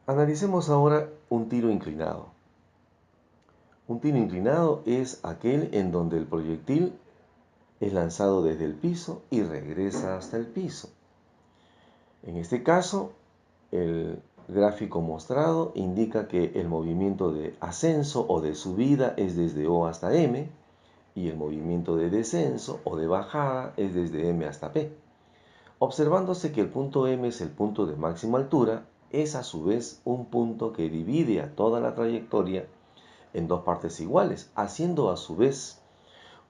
Analicemos ahora un tiro inclinado. Un tiro inclinado es aquel en donde el proyectil es lanzado desde el piso y regresa hasta el piso. En este caso, el gráfico mostrado indica que el movimiento de ascenso o de subida es desde O hasta M y el movimiento de descenso o de bajada es desde M hasta P. Observándose que el punto M es el punto de máxima altura, es a su vez un punto que divide a toda la trayectoria en dos partes iguales, haciendo a su vez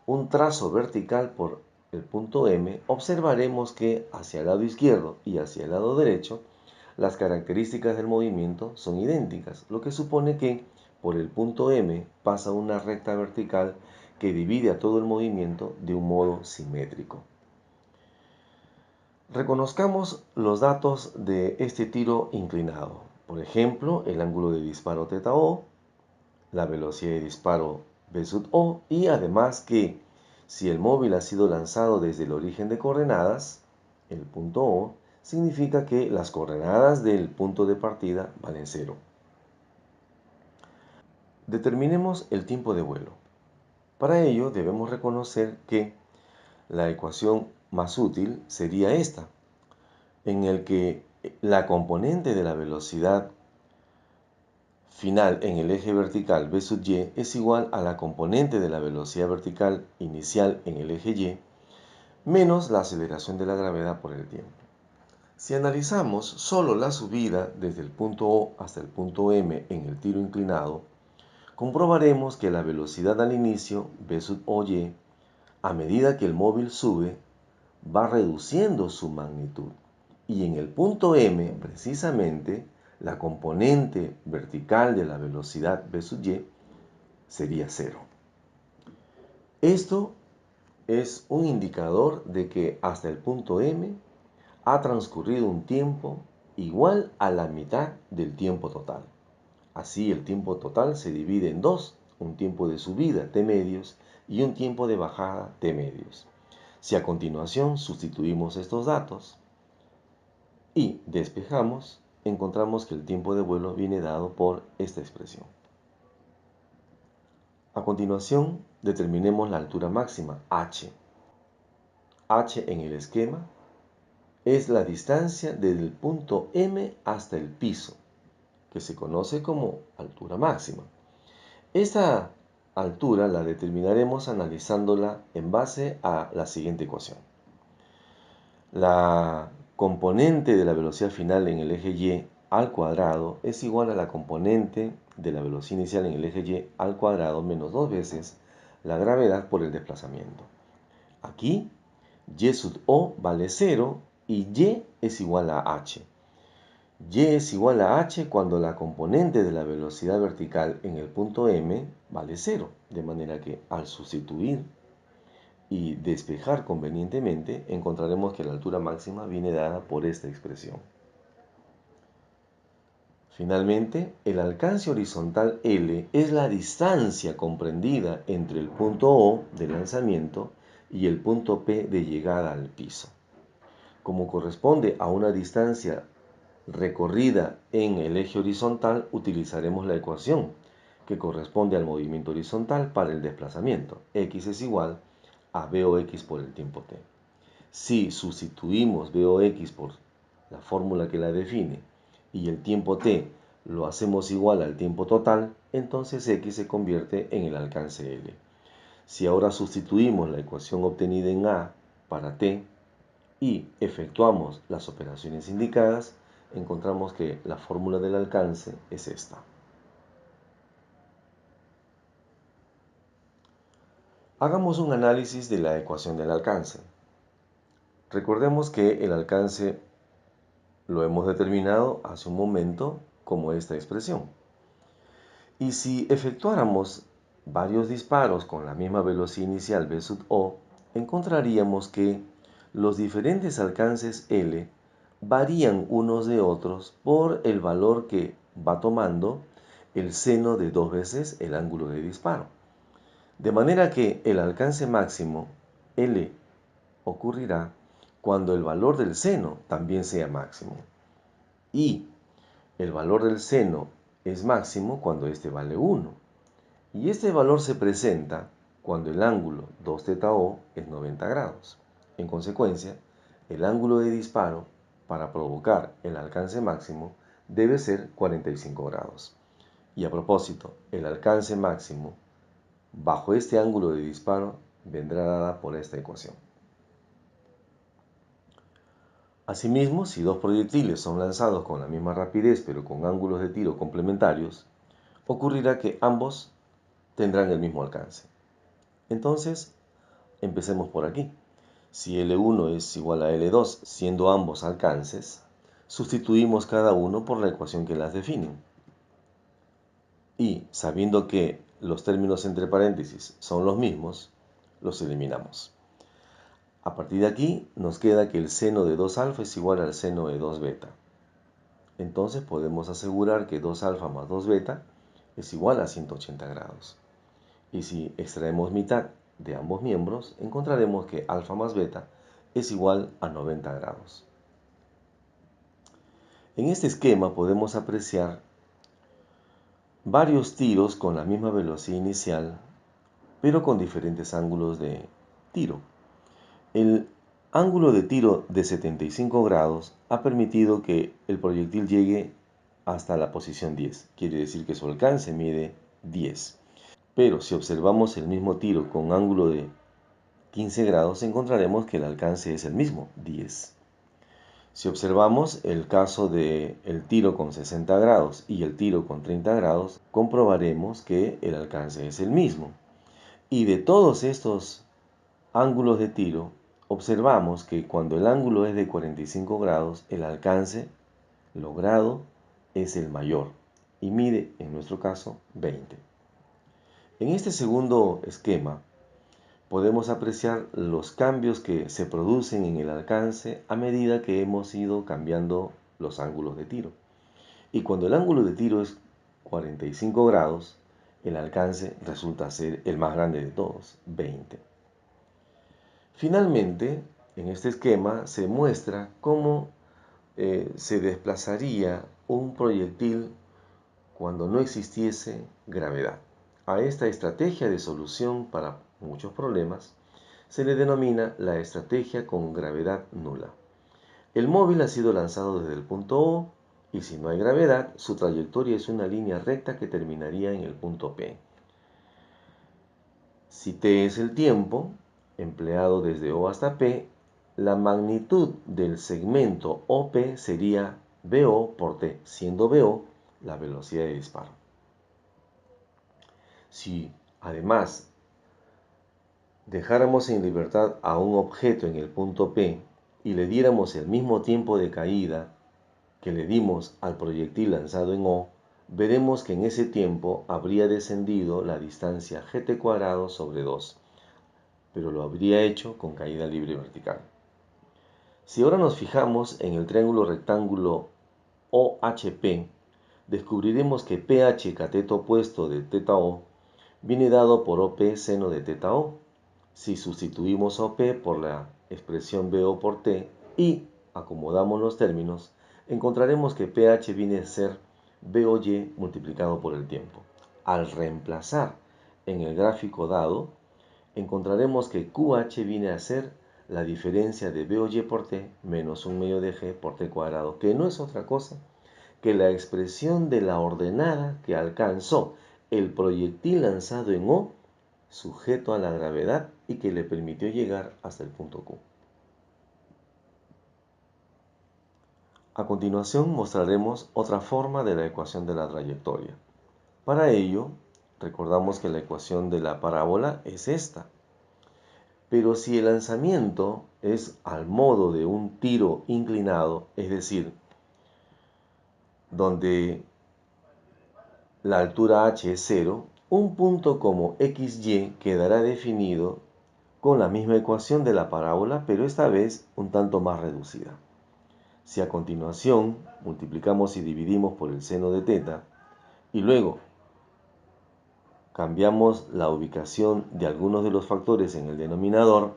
un trazo vertical por el punto M, observaremos que hacia el lado izquierdo y hacia el lado derecho, las características del movimiento son idénticas, lo que supone que por el punto M pasa una recta vertical que divide a todo el movimiento de un modo simétrico. Reconozcamos los datos de este tiro inclinado. Por ejemplo, el ángulo de disparo θO, la velocidad de disparo v sub o y además que si el móvil ha sido lanzado desde el origen de coordenadas, el punto O, significa que las coordenadas del punto de partida valen 0. Determinemos el tiempo de vuelo. Para ello debemos reconocer que la ecuación más útil sería esta, en el que la componente de la velocidad final en el eje vertical v sub y es igual a la componente de la velocidad vertical inicial en el eje y menos la aceleración de la gravedad por el tiempo. Si analizamos solo la subida desde el punto O hasta el punto M en el tiro inclinado, comprobaremos que la velocidad al inicio v sub OY, a medida que el móvil sube, va reduciendo su magnitud. Y en el punto M, precisamente, la componente vertical de la velocidad v sub y sería 0. Esto es un indicador de que hasta el punto M ha transcurrido un tiempo igual a la mitad del tiempo total. Así el tiempo total se divide en dos, un tiempo de subida t medios y un tiempo de bajada t medios. Si a continuación sustituimos estos datos y despejamos, encontramos que el tiempo de vuelo viene dado por esta expresión. A continuación, determinemos la altura máxima, h. h en el esquema es la distancia desde el punto M hasta el piso, que se conoce como altura máxima. Esta altura la determinaremos analizándola en base a la siguiente ecuación. La componente de la velocidad final en el eje Y al cuadrado es igual a la componente de la velocidad inicial en el eje Y al cuadrado menos 2 veces la gravedad por el desplazamiento. Aquí, Y sub O vale 0 y Y es igual a h. Y es igual a h cuando la componente de la velocidad vertical en el punto M vale 0, de manera que al sustituir y despejar convenientemente, encontraremos que la altura máxima viene dada por esta expresión. Finalmente, el alcance horizontal L es la distancia comprendida entre el punto O de lanzamiento y el punto P de llegada al piso. Como corresponde a una distancia recorrida en el eje horizontal, utilizaremos la ecuación que corresponde al movimiento horizontal para el desplazamiento. X es igual a VOX por el tiempo t. Si sustituimos VOX por la fórmula que la define y el tiempo t lo hacemos igual al tiempo total, entonces X se convierte en el alcance L. Si ahora sustituimos la ecuación obtenida en A para t y efectuamos las operaciones indicadas, encontramos que la fórmula del alcance es esta. Hagamos un análisis de la ecuación del alcance. Recordemos que el alcance lo hemos determinado hace un momento como esta expresión. Y si efectuáramos varios disparos con la misma velocidad inicial v sub o, encontraríamos que los diferentes alcances L varían unos de otros por el valor que va tomando el seno de 2 veces el ángulo de disparo. De manera que el alcance máximo L ocurrirá cuando el valor del seno también sea máximo. Y el valor del seno es máximo cuando este vale 1. Y este valor se presenta cuando el ángulo 2θo es 90 grados. En consecuencia, el ángulo de disparo para provocar el alcance máximo debe ser 45 grados. Y a propósito, el alcance máximo bajo este ángulo de disparo vendrá dada por esta ecuación. Asimismo, si dos proyectiles son lanzados con la misma rapidez pero con ángulos de tiro complementarios, ocurrirá que ambos tendrán el mismo alcance. Entonces, empecemos por aquí. Si L1 es igual a L2, siendo ambos alcances, sustituimos cada uno por la ecuación que las define. Y, sabiendo que los términos entre paréntesis son los mismos, los eliminamos. A partir de aquí nos queda que el seno de 2α es igual al seno de 2β. Entonces podemos asegurar que 2α más 2β es igual a 180 grados. Y si extraemos mitad de ambos miembros, encontraremos que alfa más beta es igual a 90 grados. En este esquema podemos apreciar varios tiros con la misma velocidad inicial, pero con diferentes ángulos de tiro. El ángulo de tiro de 75 grados ha permitido que el proyectil llegue hasta la posición 10. Quiere decir que su alcance mide 10. Pero si observamos el mismo tiro con ángulo de 15 grados, encontraremos que el alcance es el mismo, 10. Si observamos el caso del tiro con 60 grados y el tiro con 30 grados, comprobaremos que el alcance es el mismo. Y de todos estos ángulos de tiro, observamos que cuando el ángulo es de 45 grados, el alcance logrado es el mayor y mide, en nuestro caso, 20. En este segundo esquema, podemos apreciar los cambios que se producen en el alcance a medida que hemos ido cambiando los ángulos de tiro. Y cuando el ángulo de tiro es 45 grados, el alcance resulta ser el más grande de todos, 20. Finalmente, en este esquema se muestra cómo se desplazaría un proyectil cuando no existiese gravedad. A esta estrategia de solución para muchos problemas se le denomina la estrategia con gravedad nula. El móvil ha sido lanzado desde el punto O y si no hay gravedad, su trayectoria es una línea recta que terminaría en el punto P. Si T es el tiempo empleado desde O hasta P, la magnitud del segmento OP sería VO por T, siendo VO la velocidad de disparo. Si además dejáramos en libertad a un objeto en el punto P y le diéramos el mismo tiempo de caída que le dimos al proyectil lanzado en O, veremos que en ese tiempo habría descendido la distancia gt² sobre 2, pero lo habría hecho con caída libre vertical. Si ahora nos fijamos en el triángulo rectángulo OHP, descubriremos que PH cateto opuesto de θO viene dado por OP seno de θO. Si sustituimos OP por la expresión VO por T y acomodamos los términos, encontraremos que PH viene a ser VOY multiplicado por el tiempo. Al reemplazar en el gráfico dado, encontraremos que QH viene a ser la diferencia de VOY por T menos 1 medio de G por T², que no es otra cosa que la expresión de la ordenada que alcanzó el proyectil lanzado en O, sujeto a la gravedad y que le permitió llegar hasta el punto Q. A continuación mostraremos otra forma de la ecuación de la trayectoria. Para ello, recordamos que la ecuación de la parábola es esta. Pero si el lanzamiento es al modo de un tiro inclinado, es decir, donde la altura h es 0, un punto como xy quedará definido con la misma ecuación de la parábola, pero esta vez un tanto más reducida. Si a continuación multiplicamos y dividimos por el seno de θ y luego cambiamos la ubicación de algunos de los factores en el denominador,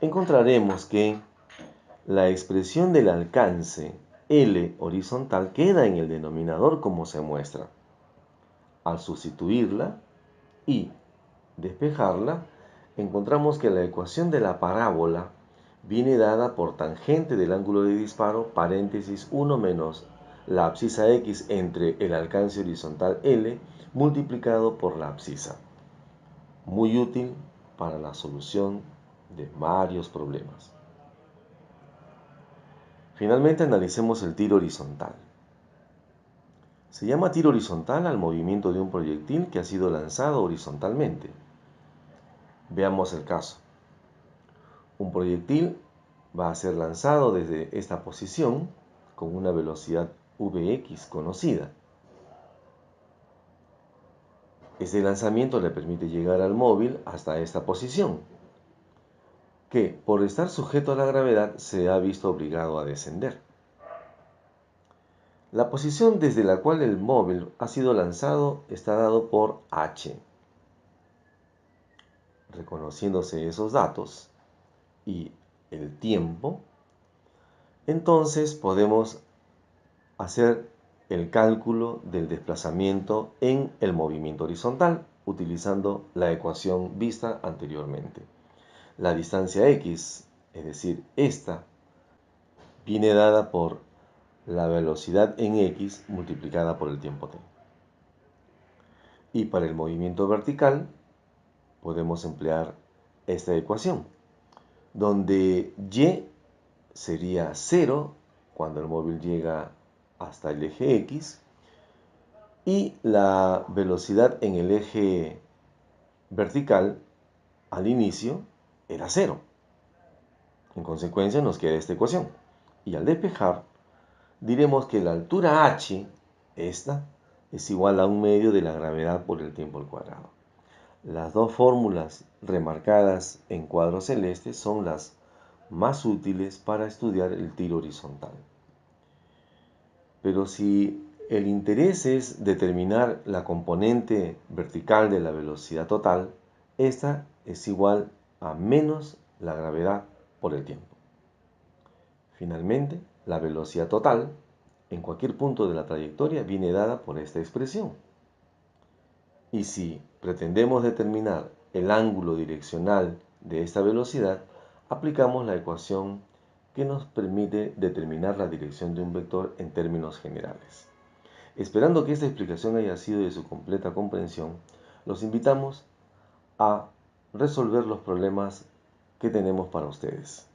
encontraremos que la expresión del alcance L horizontal queda en el denominador como se muestra. Al sustituirla y despejarla, encontramos que la ecuación de la parábola viene dada por tangente del ángulo de disparo, paréntesis 1 menos la abscisa X entre el alcance horizontal L multiplicado por la abscisa. Muy útil para la solución de varios problemas. Finalmente analicemos el tiro horizontal. Se llama tiro horizontal al movimiento de un proyectil que ha sido lanzado horizontalmente. Veamos el caso. Un proyectil va a ser lanzado desde esta posición con una velocidad Vx conocida. Este lanzamiento le permite llegar al móvil hasta esta posición, que por estar sujeto a la gravedad se ha visto obligado a descender. La posición desde la cual el móvil ha sido lanzado está dado por h. Reconociéndose esos datos y el tiempo, entonces podemos hacer el cálculo del desplazamiento en el movimiento horizontal utilizando la ecuación vista anteriormente. La distancia x, es decir, esta, viene dada por la velocidad en x multiplicada por el tiempo t. Y para el movimiento vertical podemos emplear esta ecuación, donde y sería 0 cuando el móvil llega hasta el eje X y la velocidad en el eje vertical al inicio era 0. En consecuencia nos queda esta ecuación. Y al despejar, diremos que la altura h, esta, es igual a 1/2 de la gravedad por el tiempo al cuadrado. Las dos fórmulas remarcadas en cuadro celeste son las más útiles para estudiar el tiro horizontal. Pero si el interés es determinar la componente vertical de la velocidad total, esta es igual a menos la gravedad por el tiempo. Finalmente, la velocidad total en cualquier punto de la trayectoria viene dada por esta expresión. Y si pretendemos determinar el ángulo direccional de esta velocidad, aplicamos la ecuación que nos permite determinar la dirección de un vector en términos generales. Esperando que esta explicación haya sido de su completa comprensión, los invitamos a resolver los problemas que tenemos para ustedes.